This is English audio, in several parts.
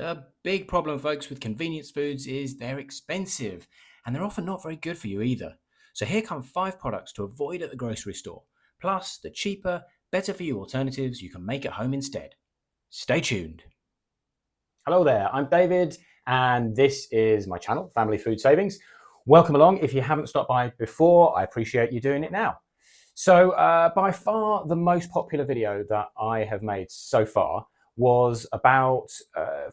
The big problem, folks, with convenience foods is they're expensive and they're often not very good for you either. So here come 5 products to avoid at the grocery store, plus the cheaper, better for you alternatives you can make at home instead. Stay tuned. Hello there, I'm David and this is my channel, Family Food Savings. Welcome along. If you haven't stopped by before, I appreciate you doing it now. So by far the most popular video that I have made so far was about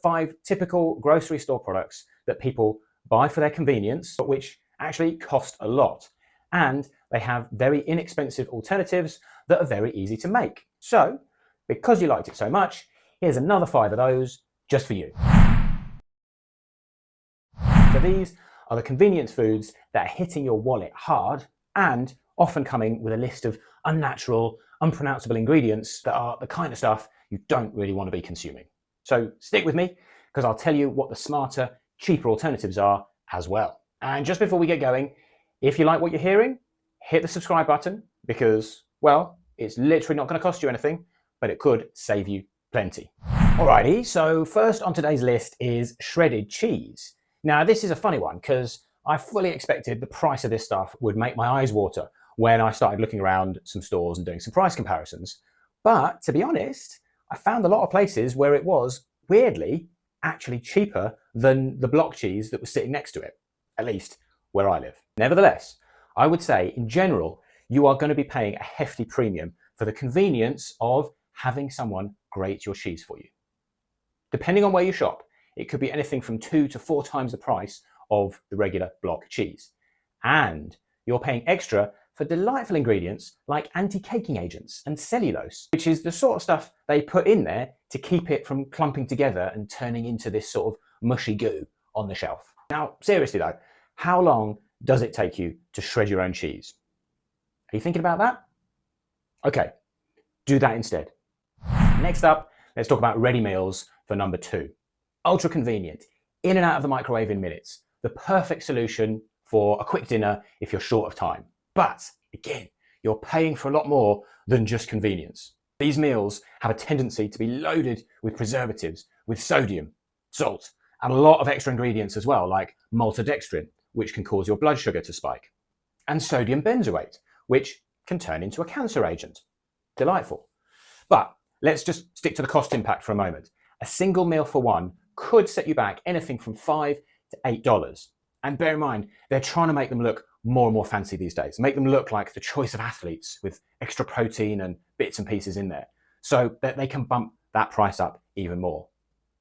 5 typical grocery store products that people buy for their convenience, but which actually cost a lot. And they have very inexpensive alternatives that are very easy to make. So because you liked it so much, here's another 5 of those just for you. So these are the convenience foods that are hitting your wallet hard and often coming with a list of unnatural, unpronounceable ingredients that are the kind of stuff you don't really want to be consuming. So stick with me because I'll tell you what the smarter, cheaper alternatives are as well. And just before we get going, if you like what you're hearing, hit the subscribe button because, well, it's literally not going to cost you anything, but it could save you plenty. Alrighty, so first on today's list is shredded cheese. Now this is a funny one because I fully expected the price of this stuff would make my eyes water when I started looking around some stores and doing some price comparisons. But to be honest, I found a lot of places where it was, weirdly, actually cheaper than the block cheese that was sitting next to it, at least where I live. Nevertheless, I would say in general, you are going to be paying a hefty premium for the convenience of having someone grate your cheese for you. Depending on where you shop, it could be anything from 2 to 4 times the price of the regular block cheese. And you're paying extra for delightful ingredients like anti-caking agents and cellulose, which is the sort of stuff they put in there to keep it from clumping together and turning into this sort of mushy goo on the shelf. Now, seriously though, how long does it take you to shred your own cheese? Are you thinking about that? Okay, do that instead. Next up, let's talk about ready meals for number 2. Ultra convenient, in and out of the microwave in minutes. The perfect solution for a quick dinner if you're short of time. But again, you're paying for a lot more than just convenience. These meals have a tendency to be loaded with preservatives, with sodium, salt, and a lot of extra ingredients as well, like maltodextrin, which can cause your blood sugar to spike, and sodium benzoate, which can turn into a cancer agent. Delightful. But let's just stick to the cost impact for a moment. A single meal for one could set you back anything from $5 to $8. And bear in mind, they're trying to make them look more and more fancy these days, make them look like the choice of athletes with extra protein and bits and pieces in there, so that they can bump that price up even more.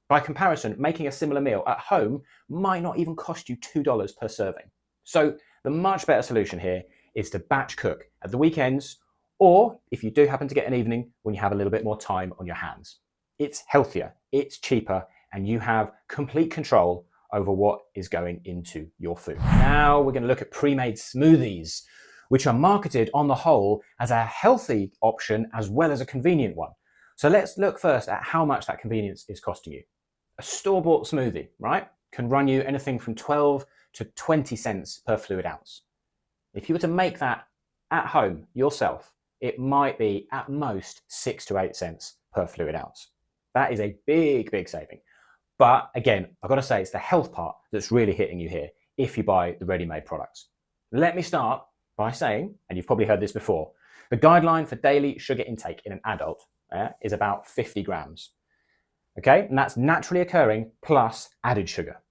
By comparison, making a similar meal at home might not even cost you $2 per serving. So the much better solution here is to batch cook at the weekends, or if you do happen to get an evening when you have a little bit more time on your hands. It's healthier, it's cheaper, and you have complete control over what is going into your food. Now we're going to look at pre-made smoothies, which are marketed on the whole as a healthy option as well as a convenient one. So let's look first at how much that convenience is costing you. A store-bought smoothie, right, can run you anything from 12 to 20 cents per fluid ounce. If you were to make that at home yourself, it might be at most 6 to 8 cents per fluid ounce. That is a big, big saving. But again, I've got to say it's the health part that's really hitting you here if you buy the ready-made products. Let me start by saying, and you've probably heard this before, the guideline for daily sugar intake in an adult is about 50 grams. Okay, and that's naturally occurring plus added sugar.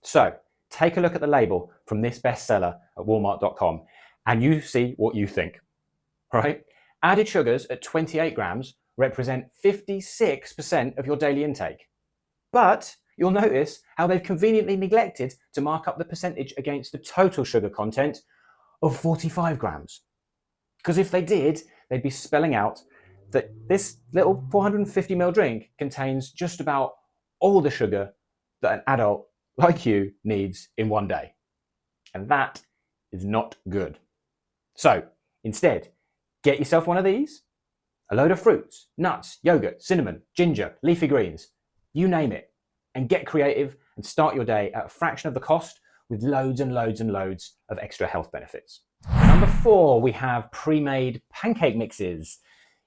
So take a look at the label from this bestseller at walmart.com and you see what you think, right? Added sugars at 28 grams represent 56% of your daily intake. But you'll notice how they've conveniently neglected to mark up the percentage against the total sugar content of 45 grams. Because if they did, they'd be spelling out that this little 450ml drink contains just about all the sugar that an adult like you needs in one day. And that is not good. So instead, get yourself one of these, a load of fruits, nuts, yogurt, cinnamon, ginger, leafy greens, you name it, and get creative and start your day at a fraction of the cost with loads and loads and loads of extra health benefits. For number 4, we have pre-made pancake mixes.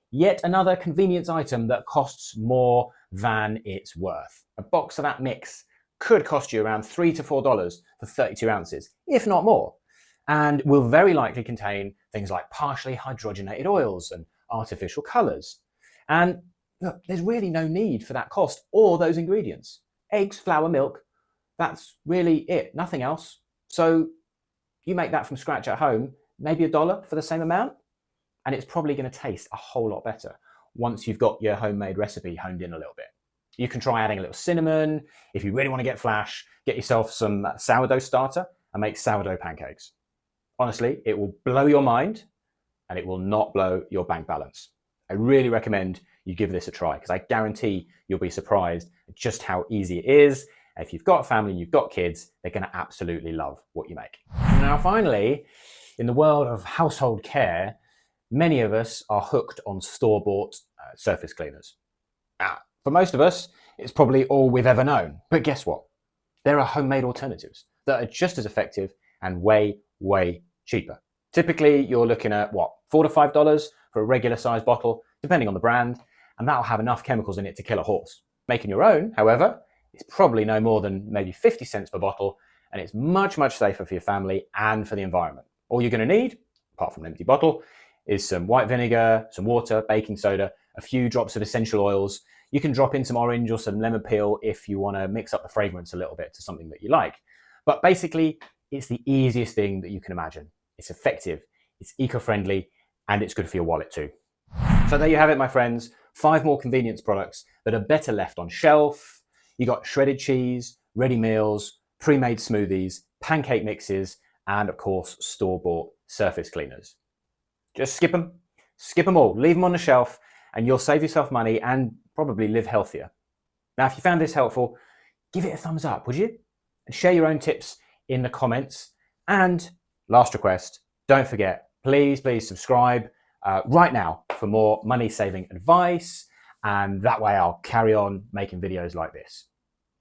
Yet another convenience item that costs more than it's worth. A box of that mix could cost you around $3 to $4 for 32 ounces, if not more, and will very likely contain things like partially hydrogenated oils and artificial colours. And look, there's really no need for that cost or those ingredients. Eggs, flour, milk, that's really it, nothing else. So you make that from scratch at home, maybe $1 for the same amount, and it's probably going to taste a whole lot better once you've got your homemade recipe honed in a little bit. You can try adding a little cinnamon. If you really want to get flash, get yourself some sourdough starter and make sourdough pancakes. Honestly, it will blow your mind and it will not blow your bank balance. I really recommend you give this a try because I guarantee you'll be surprised at just how easy it is. If you've got a family and you've got kids, they're going to absolutely love what you make. Now, finally, in the world of household care, many of us are hooked on store-bought surface cleaners. For most of us, it's probably all we've ever known. But guess what? There are homemade alternatives that are just as effective and way, way cheaper. Typically, you're looking at what, $4 to $5 for a regular size bottle, depending on the brand, and that'll have enough chemicals in it to kill a horse. Making your own, however, is probably no more than maybe 50 cents per bottle, and it's much, much safer for your family and for the environment. All you're going to need, apart from an empty bottle, is some white vinegar, some water, baking soda, a few drops of essential oils. You can drop in some orange or some lemon peel if you want to mix up the fragrance a little bit to something that you like. But basically, it's the easiest thing that you can imagine. It's effective, it's eco-friendly, and it's good for your wallet too. So there you have it, my friends. 5 more convenience products that are better left on shelf. You got shredded cheese, ready meals, pre-made smoothies, pancake mixes, and of course, store-bought surface cleaners. Just skip them all, leave them on the shelf, and you'll save yourself money and probably live healthier. Now, if you found this helpful, give it a thumbs up, would you? And share your own tips in the comments. And last request, don't forget, please subscribe right now for more money-saving advice. And that way I'll carry on making videos like this.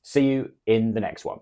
See you in the next one.